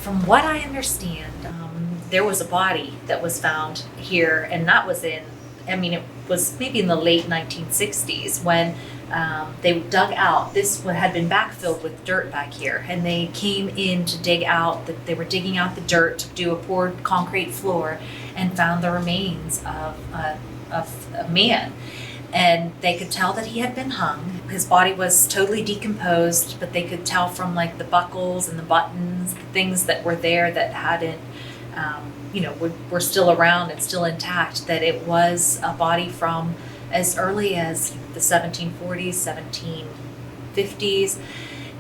From what I understand, there was a body that was found here, and that was it was maybe in the late 1960s when they dug out. This had been backfilled with dirt back here, and they came in to dig out. They were digging out the dirt to do a poured concrete floor, and found the remains of a man. And they could tell that he had been hung. His body was totally decomposed, but they could tell from like the buckles and the buttons, the things that were there that hadn't, were still around and still intact, that it was a body from as early as the 1740s, 1750s.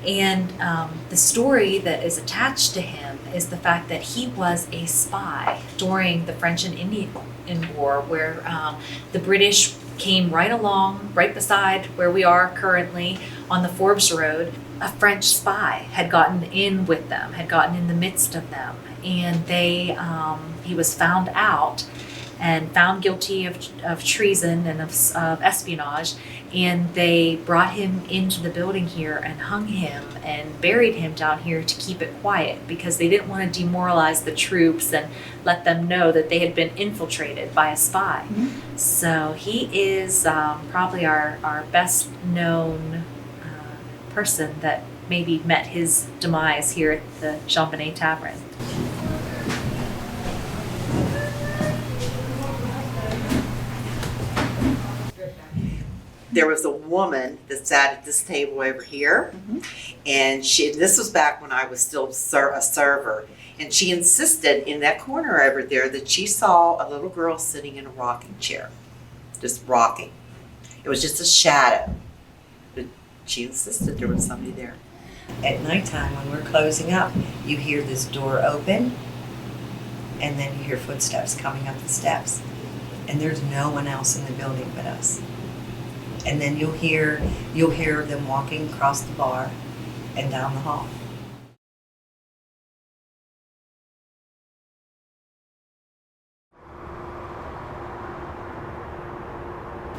And the story that is attached to him is the fact that he was a spy during the French and Indian War, where the British came right beside where we are currently on the Forbes Road. A French spy had gotten in with them, had gotten in the midst of them, and he was found out and found guilty of treason and of espionage, and they brought him into the building here and hung him and buried him down here to keep it quiet, because they didn't want to demoralize the troops and let them know that they had been infiltrated by a spy. Mm-hmm. So he is probably our best known person that maybe met his demise here at the Bonnet Tavern. There was a woman that sat at this table over here, mm-hmm. and this was back when I was still a server, and she insisted in that corner over there that she saw a little girl sitting in a rocking chair, just rocking. It was just a shadow, but she insisted there was somebody there. At nighttime when we're closing up, you hear this door open, and then you hear footsteps coming up the steps, and there's no one else in the building but us. And then you'll hear them walking across the bar and down the hall.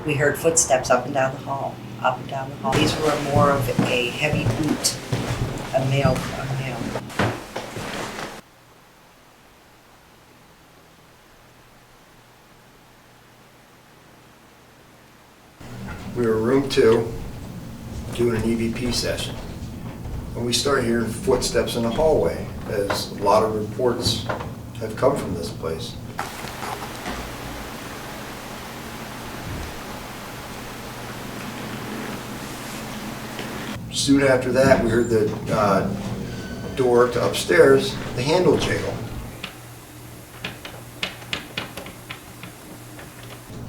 We heard footsteps up and down the hall, up and down the hall. These were more of a heavy boot, a male. We were in room 2 doing an EVP session, and we started hearing footsteps in the hallway, as a lot of reports have come from this place. Soon after that, we heard the door to upstairs, the handle jiggle.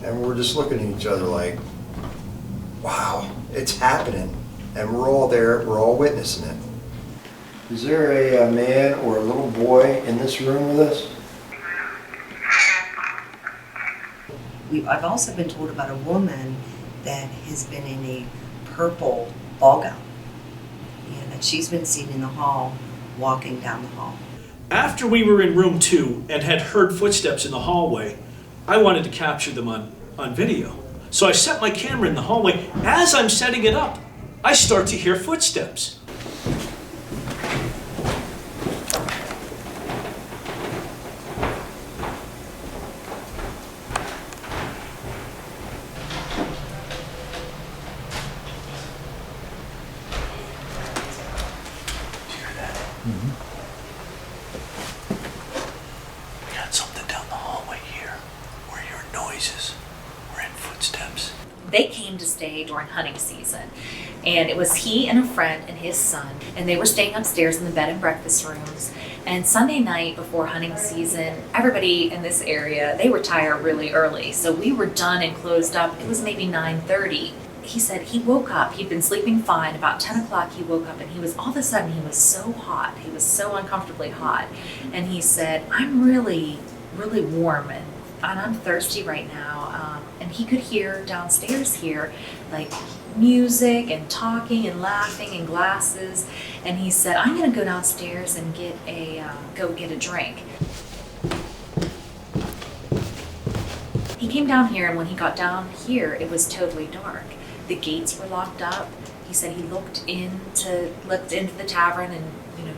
And we're just looking at each other like, wow, it's happening, and we're all there, we're all witnessing it. Is there a man or a little boy in this room with us? I've also been told about a woman that has been in a purple ball gown, and that she's been seen in the hall, walking down the hall. After we were in room 2 and had heard footsteps in the hallway, I wanted to capture them on video. So I set my camera in the hallway. As I'm setting it up, I start to hear footsteps. Mm-hmm. We got something down the hallway here. We're hearing noises. We're in footsteps. They came to stay during hunting season, and it was he and a friend and his son, and they were staying upstairs in the bed and breakfast rooms. And Sunday night before hunting season, everybody in this area, they retire really early, so we were done and closed up. It was maybe 9:30. He said he woke up, he'd been sleeping fine. About 10 o'clock he woke up, and all of a sudden he was so hot. He was so uncomfortably hot. And he said, I'm really, really warm, and I'm thirsty right now. And he could hear downstairs here, like music and talking and laughing and glasses. And he said, I'm gonna go downstairs and go get a drink. He came down here, and when he got down here, it was totally dark. the gates were locked up. He said he looked into the tavern and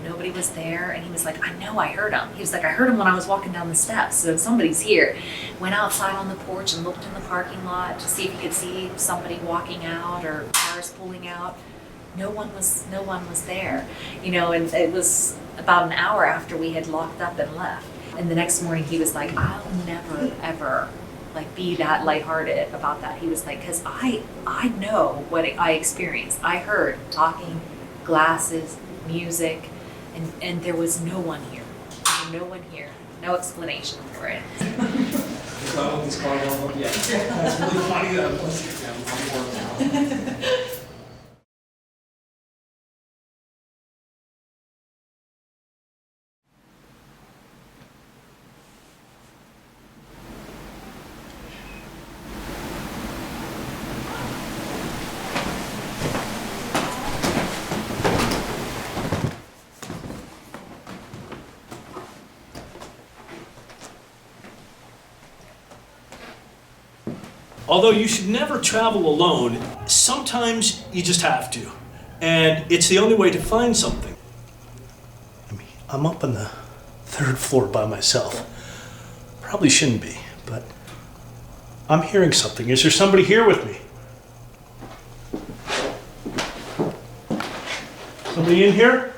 nobody was there, and he was like, I know I heard him. He was like, I heard him when I was walking down the steps, so somebody's here. Went outside on the porch and looked in the parking lot to see if he could see somebody walking out or cars pulling out. No one was there, and it was about an hour after we had locked up and left. And the next morning he was like, I'll never ever be that lighthearted about that. He was like, because I know what I experienced. I heard talking, glasses, music, and there was no one here. No one here. No explanation for it. That's really funny that I'm listening to them. Although you should never travel alone, sometimes you just have to. And it's the only way to find something. I mean, I'm up on the 3rd floor by myself. Probably shouldn't be, but I'm hearing something. Is there somebody here with me? Somebody in here?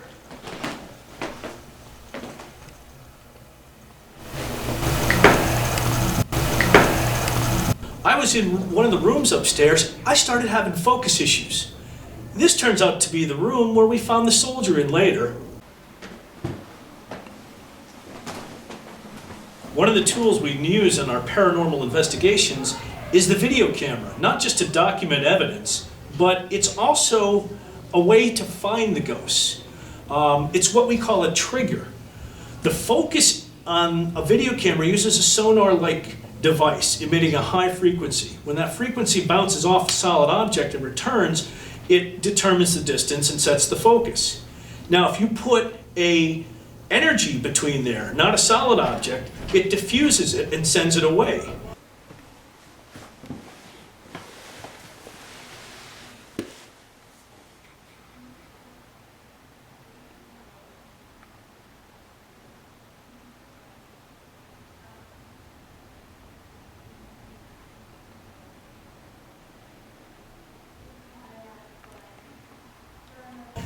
I was in one of the rooms upstairs. I started having focus issues. This turns out to be the room where we found the soldier in later. One of the tools we use in our paranormal investigations is the video camera, not just to document evidence, but it's also a way to find the ghosts. It's what we call a trigger. The focus on a video camera uses a sonar-like device emitting a high frequency. When that frequency bounces off a solid object and returns, it determines the distance and sets the focus. Now, if you put a energy between there, not a solid object, it diffuses it and sends it away.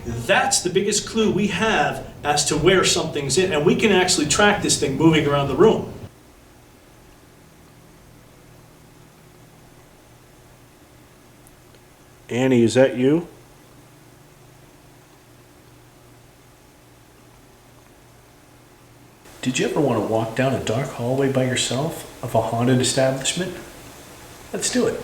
That's the biggest clue we have as to where something's in, and we can actually track this thing moving around the room. Annie, is that you? Did you ever want to walk down a dark hallway by yourself of a haunted establishment? Let's do it.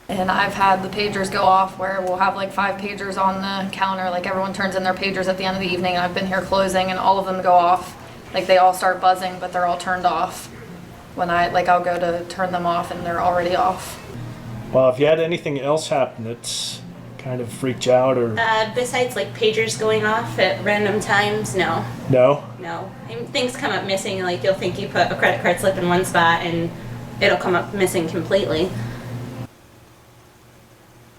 And I've had the pagers go off where we'll have like 5 pagers on the counter, like everyone turns in their pagers at the end of the evening, and I've been here closing and all of them go off. Like they all start buzzing, but they're all turned off. When I'll go to turn them off and they're already off. Well, if you had anything else happen that's kind of freaked you out or... Besides like pagers going off at random times, no. No? No. I mean, things come up missing, like you'll think you put a credit card slip in one spot and it'll come up missing completely.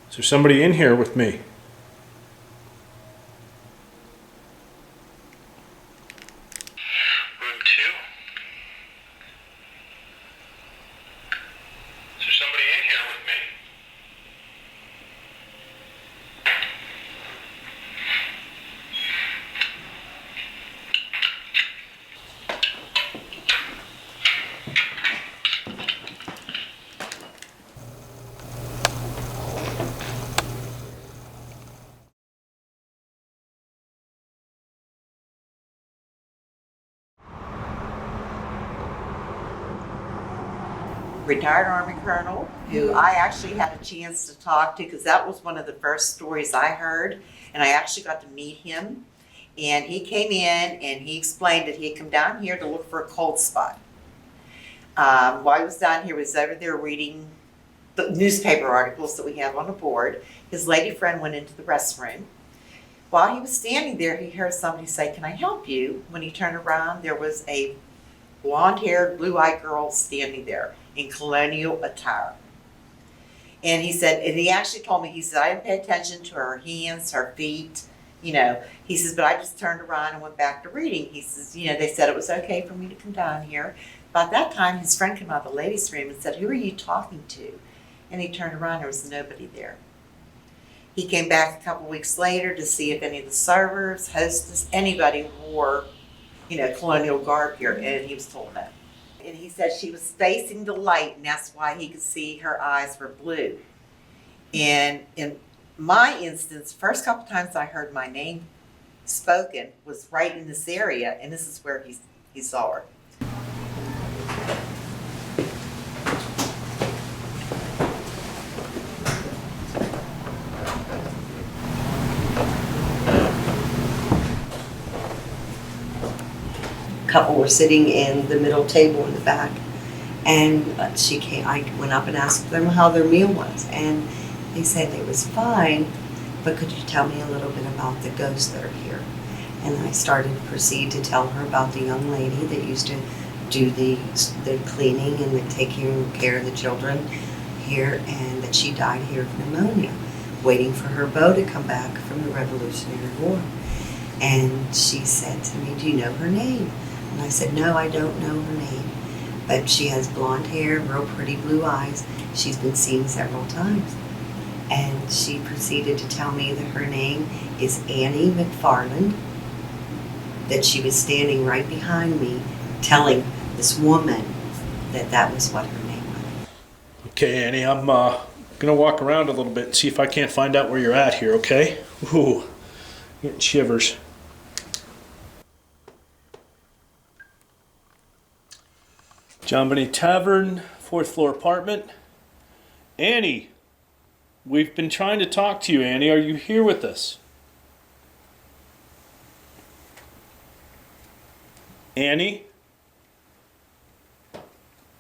Is there somebody in here with me? Room 2? Is there somebody in here with me? retired Army colonel who I actually had a chance to talk to because that was one of the first stories I heard. And I actually got to meet him. And he came in and he explained that he had come down here to look for a cold spot. While he was down here, he was over there reading the newspaper articles that we have on the board. His lady friend went into the restroom. While he was standing there, he heard somebody say, "Can I help you?" When he turned around, there was a blonde-haired, blue-eyed girl standing there in colonial attire. And he said, and he actually told me, he said, "I didn't pay attention to her hands, her feet, you know." He says, "But I just turned around and went back to reading." He says, "You know, they said it was okay for me to come down here." About that time, his friend came out of the ladies' room and said, "Who are you talking to?" And he turned around, there was nobody there. He came back a couple weeks later to see if any of the servers, hostess, anybody wore, you know, colonial garb here, and he was told no. And he said she was facing the light, and that's why he could see her eyes were blue. And in my instance, first couple times I heard my name spoken was right in this area, and this is where he saw her. Couple were sitting in the middle table in the back, and she came. I went up and asked them how their meal was, and they said it was fine, but could you tell me a little bit about the ghosts that are here? And I started to proceed to tell her about the young lady that used to do the cleaning and the taking care of the children here, and that she died here of pneumonia, waiting for her beau to come back from the Revolutionary War. And she said to me, "Do you know her name?" And I said, "No, I don't know her name, but she has blonde hair, real pretty blue eyes. She's been seen several times." And she proceeded to tell me that her name is Annie McFarland, that she was standing right behind me telling this woman that that was what her name was. Okay, Annie, I'm gonna walk around a little bit and see if I can't find out where you're at here, okay? Ooh, getting shivers. Bonnet Tavern, 4th floor apartment. Annie, we've been trying to talk to you, Annie. Are you here with us? Annie?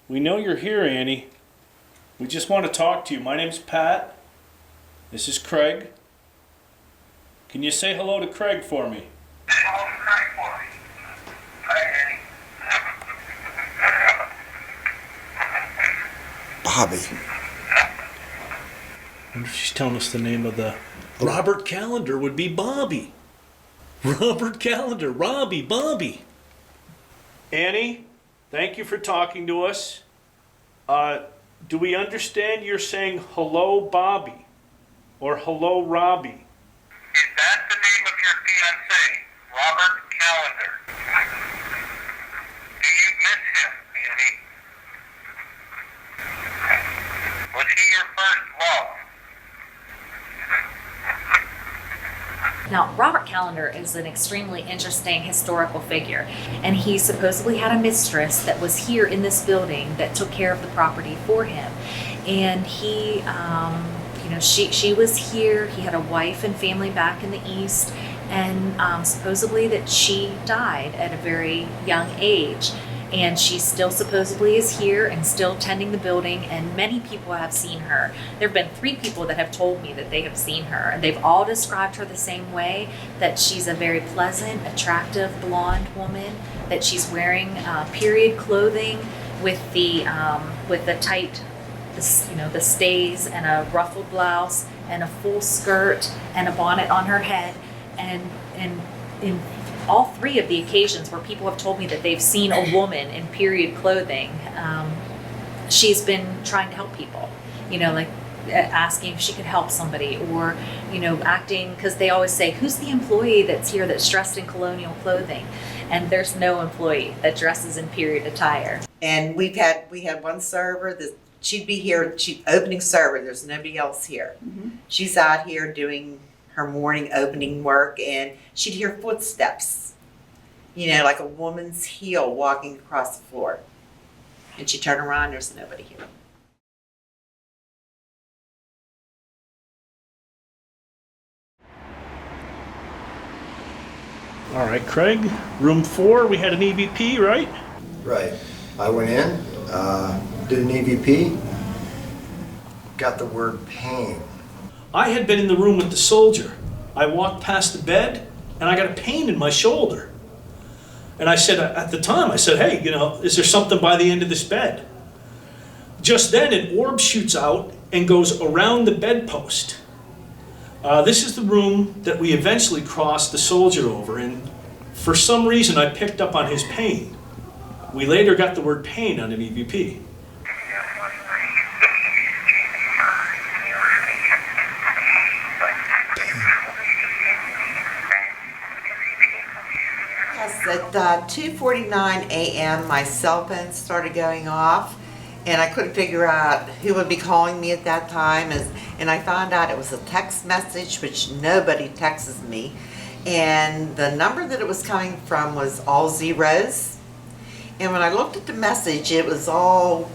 We know you're here, Annie. We just want to talk to you. My name's Pat. This is Craig. Can you say hello to Craig for me? Hello, Craig, for me. Hi, Annie. Bobby. I wonder if she's telling us the name of the... Robert Callender would be Bobby. Robert Callender, Robbie, Bobby. Annie, thank you for talking to us. Do we understand you're saying hello, Bobby? Or hello, Robbie? Is that the name of your fiancé, Robert Callender? Do you miss him, Annie? Was he your first love? Now, Robert Callender is an extremely interesting historical figure, and he supposedly had a mistress that was here in this building that took care of the property for him. And he, she was here. He had a wife and family back in the East, and supposedly that she died at a very young age. And she still supposedly is here and still tending the building, and many people have seen her. There have been 3 people that have told me that they have seen her, and they've all described her the same way, that she's a very pleasant, attractive, blonde woman, that she's wearing period clothing with the tight, the stays, and a ruffled blouse and a full skirt and a bonnet on her head, and in all 3 of the occasions where people have told me that they've seen a woman in period clothing, she's been trying to help people, like asking if she could help somebody, or, acting, because they always say, "Who's the employee that's here that's dressed in colonial clothing?" And there's no employee that dresses in period attire. And we had one server that she'd be here, opening server, there's nobody else here. Mm-hmm. She's out here doing her morning opening work, and she'd hear footsteps, like a woman's heel walking across the floor. And she'd turn around, there's nobody here. All right, Craig, room 4, we had an EVP, right? Right. I went in, did an EVP, got the word pain. I had been in the room with the soldier. I walked past the bed and I got a pain in my shoulder. And I said, at the time, I said, hey, is there something by the end of this bed? Just then, an orb shoots out and goes around the bedpost. This is the room that we eventually crossed the soldier over, and for some reason, I picked up on his pain. We later got the word pain on an EVP. At 2:49 a.m., my cell phone started going off, and I couldn't figure out who would be calling me at that time. And I found out it was a text message, which nobody texts me. And the number that it was coming from was all zeros. And when I looked at the message, it was all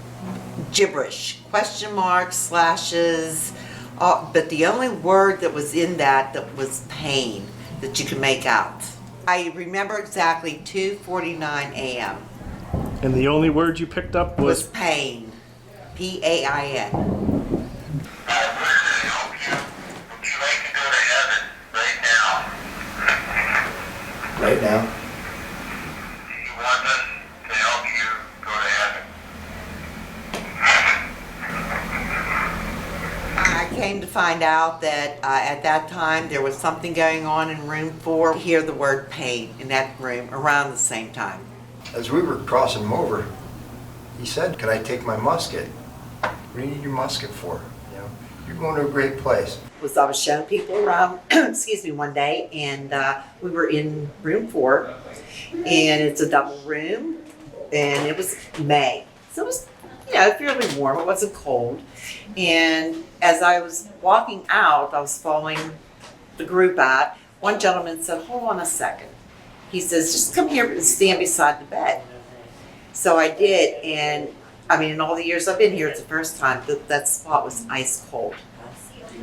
gibberish, question marks, slashes, but the only word that was in that was pain that you could make out. I remember exactly 2:49 a.m. And the only word you picked up was pain. P-A-I-N. Where can I help you? Would you like to go to heaven right now? Right now? You want us to help you go to heaven? I came to find out that at that time there was something going on in room 4. I hear the word pain in that room around the same time. As we were crossing him over, he said, "Can I take my musket?" "What do you need your musket for? You're going to a great place." I was showing people around, excuse me, one day, and we were in room 4, and it's a double room, and it was May. So it was, fairly warm. It wasn't cold. And as I was walking out, I was following the group out. One gentleman said, "Hold on a second." He says, "Just come here and stand beside the bed." So I did, and in all the years I've been here, it's the first time that spot was ice cold.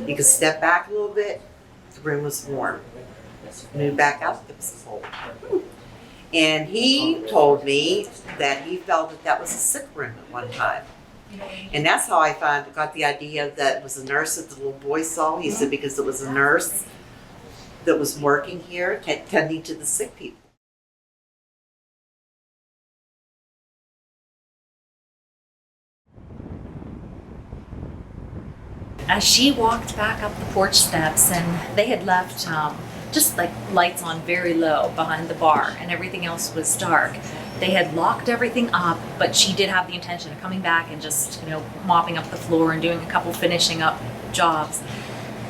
You could step back a little bit, the room was warm. Move back out, it was cold. And he told me that he felt that was a sick room at one time. And that's how I got the idea that it was a nurse that the little boy saw. He said because it was a nurse that was working here, tending to the sick people. As she walked back up the porch steps, and they had left just like lights on very low behind the bar, and everything else was dark. They had locked everything up, but she did have the intention of coming back and just, mopping up the floor and doing a couple finishing up jobs.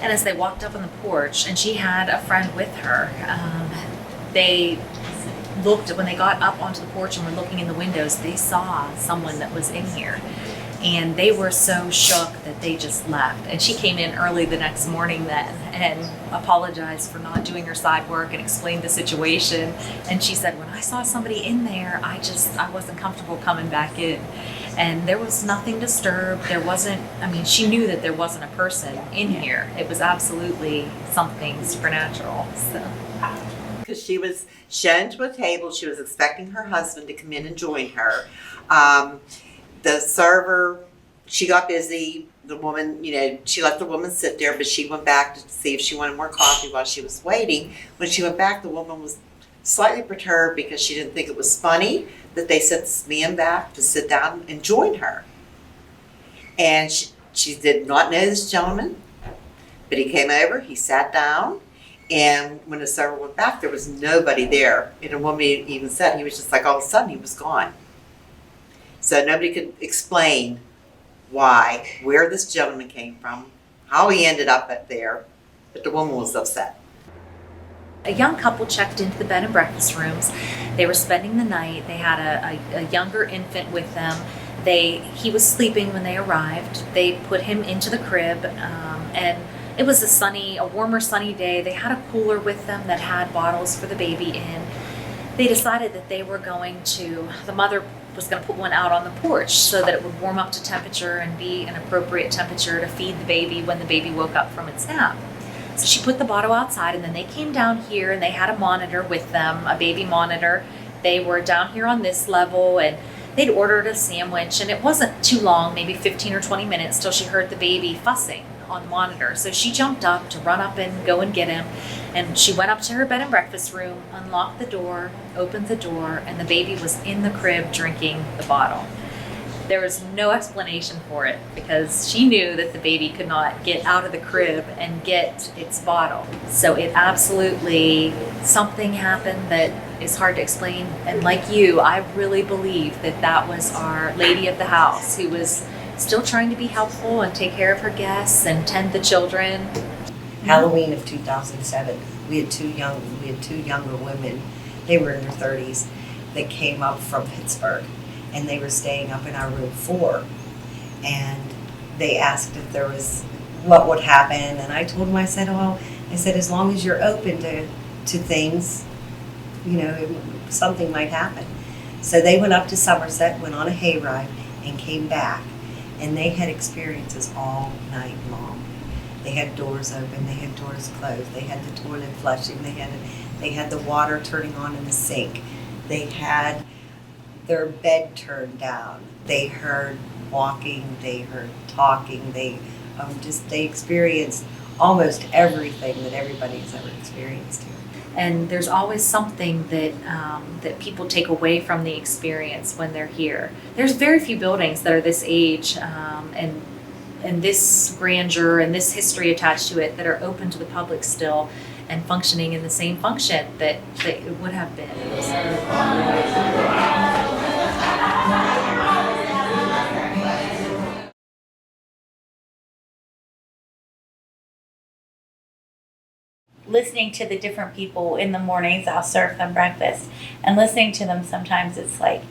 And as they walked up on the porch, and she had a friend with her, they looked, when they got up onto the porch and were looking in the windows, they saw someone that was in here. And they were so shook that they just left. And she came in early the next morning then and apologized for not doing her side work and explained the situation. And she said, when I saw somebody in there, I wasn't comfortable coming back in. And there was nothing disturbed. There wasn't, she knew that there wasn't a person in here. It was absolutely something supernatural. So. Because she was shown to a table, she was expecting her husband to come in and join her. The server, she got busy. The woman, she let the woman sit there, but she went back to see if she wanted more coffee while she was waiting. When she went back, the woman was slightly perturbed because she didn't think it was funny that they sent this man back to sit down and join her. And she did not know this gentleman, but he came over, he sat down, and when the server went back, there was nobody there. And the woman even said he was just like all of a sudden he was gone. So nobody could explain where this gentleman came from, how he ended up there, but the woman was upset. A young couple checked into the bed and breakfast rooms. They were spending the night. They had a younger infant with them. He was sleeping when they arrived. They put him into the crib, and it was a warmer sunny day. They had a cooler with them that had bottles for the baby in. They decided that the mother was going to put one out on the porch so that it would warm up to temperature and be an appropriate temperature to feed the baby when the baby woke up from its nap. So she put the bottle outside, and then they came down here and they had a monitor with them, a baby monitor. They were down here on this level, and they'd ordered a sandwich, and it wasn't too long, maybe 15 or 20 minutes, till she heard the baby fussing on the monitor. So she jumped up to run up and go and get him. And she went up to her bed and breakfast room, unlocked the door, opened the door, and the baby was in the crib drinking the bottle. There was no explanation for it because she knew that the baby could not get out of the crib and get its bottle. So it absolutely, something happened that is hard to explain. And like you, I really believe that that was our lady of the house who was still trying to be helpful and take care of her guests and tend the children. Halloween of 2007, we had two younger women. They were in their 30s. They came up from Pittsburgh, and they were staying up in our room 4. And they asked if there was what would happen, and I told them, I said, as long as you're open to things, you know, something might happen. So they went up to Somerset, went on a hayride, and came back, and they had experiences all night long. They had doors open, they had doors closed, they had the toilet flushing, they had the water turning on in the sink, they had their bed turned down, they heard walking, they heard talking, they experienced almost everything that everybody has ever experienced here. And there's always something that that people take away from the experience when they're here. There's very few buildings that are this age and this grandeur and this history attached to it that are open to the public still and functioning in the same function that it would have been. Listening to the different people in the mornings, I'll serve them breakfast, and listening to them sometimes it's like,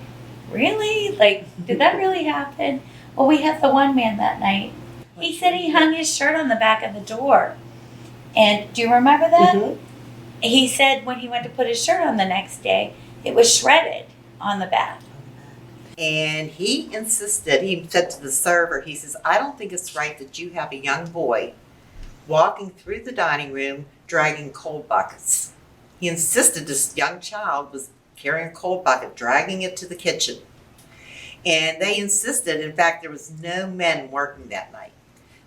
really? Like, did that really happen? Well, we had the one man that night. He said he hung his shirt on the back of the door. And do you remember that? Mm-hmm. He said when he went to put his shirt on the next day, it was shredded on the back. And he insisted, he said to the server, he says, I don't think it's right that you have a young boy walking through the dining room dragging coal buckets. He insisted this young child was carrying a coal bucket, dragging it to the kitchen. And they insisted, in fact, there was no men working that night.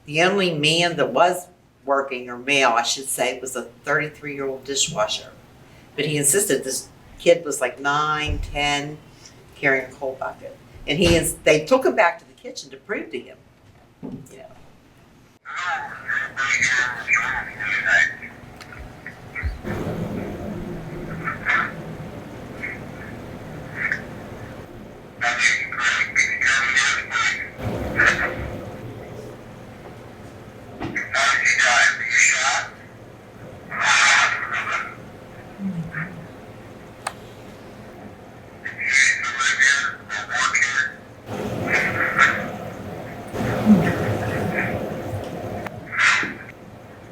The only man that was working, or male, I should say, was a 33-year-old dishwasher. But he insisted this kid was like 9, 10, carrying a coal bucket. And they took him back to the kitchen to prove to him, you know.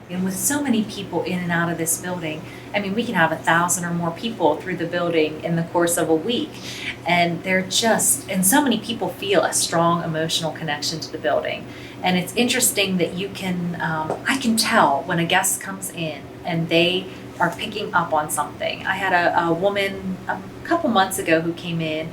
And with so many people in and out of this building, I mean, we can have 1,000 or more people through the building in the course of a week. And and so many people feel a strong emotional connection to the building. And it's interesting that I can tell when a guest comes in and they are picking up on something. I had a woman a couple months ago who came in,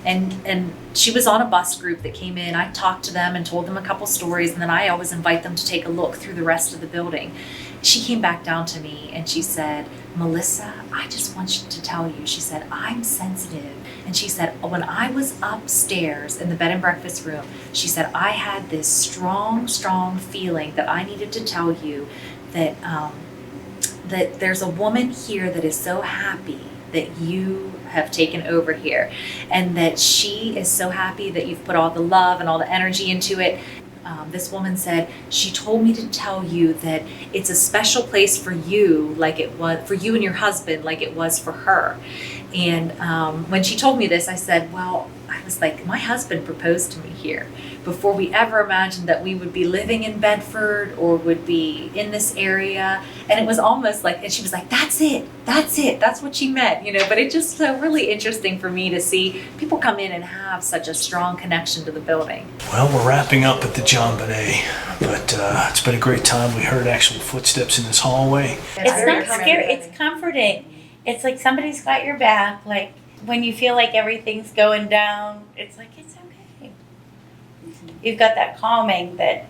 and she was on a bus group that came in. I talked to them and told them a couple stories, and then I always invite them to take a look through the rest of the building. She came back down to me and she said, Melissa, I just want to tell you, she said, I'm sensitive. And she said, when I was upstairs in the bed and breakfast room, she said, I had this strong, strong feeling that I needed to tell you that that there's a woman here that is so happy that you have taken over here, and that she is so happy that you've put all the love and all the energy into it. This woman said, she told me to tell you that it's a special place for you, like it was for you and your husband, like it was for her. And when she told me this, I said, well, I was like, my husband proposed to me here before we ever imagined that we would be living in Bedford or would be in this area. And it was almost like, and she was like, that's it, that's what she meant, you know. But it's just so really interesting for me to see people come in and have such a strong connection to the building. Well, we're wrapping up at the John Bonnet, but it's been a great time. We heard actual footsteps in this hallway. It's not scary. It's comforting. It's like somebody's got your back. Like when you feel like everything's going down, it's like it's okay. You've got that calming that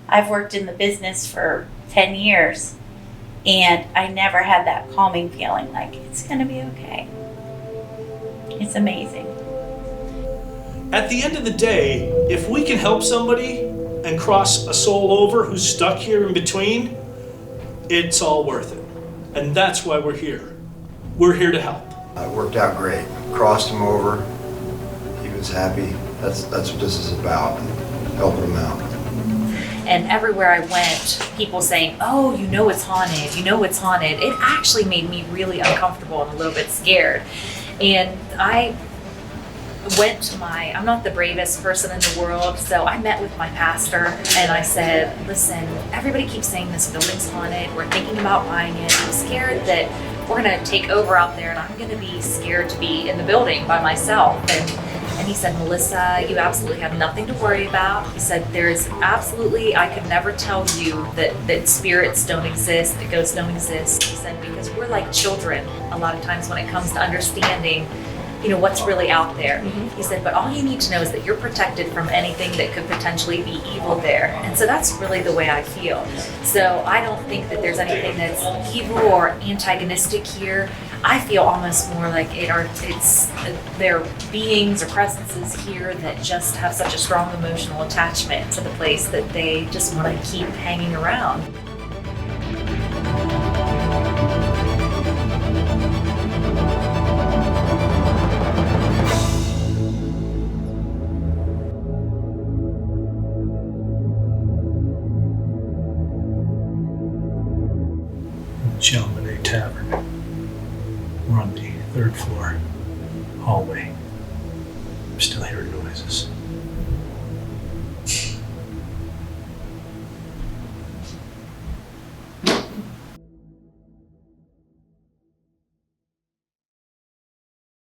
I've worked in the business for 10 years, and I never had that calming feeling like it's going to be okay. It's amazing. At the end of the day, if we can help somebody and cross a soul over who's stuck here in between, it's all worth it. And that's why we're here. We're here to help. It worked out great. Crossed him over. He was happy. That's what this is about, helping him out. And everywhere I went, people saying, oh, you know it's haunted, you know it's haunted. It actually made me really uncomfortable and a little bit scared. And I went to I'm not the bravest person in the world, so I met with my pastor and I said, listen, everybody keeps saying this building's haunted, we're thinking about buying it. I'm scared that we're gonna take over out there and I'm gonna be scared to be in the building by myself. And he said, Melissa, you absolutely have nothing to worry about. He said, there's absolutely, I could never tell you that spirits don't exist, that ghosts don't exist. He said, because we're like children a lot of times when it comes to understanding, you know, what's really out there. He said, but all you need to know is that you're protected from anything that could potentially be evil there. And so that's really the way I feel. So I don't think that there's anything that's evil or antagonistic here. I feel almost more like there are beings or presences here that just have such a strong emotional attachment to the place that they just want to keep hanging around. John Bonnet Tavern. We're on the 3rd floor hallway. I'm still hearing noises.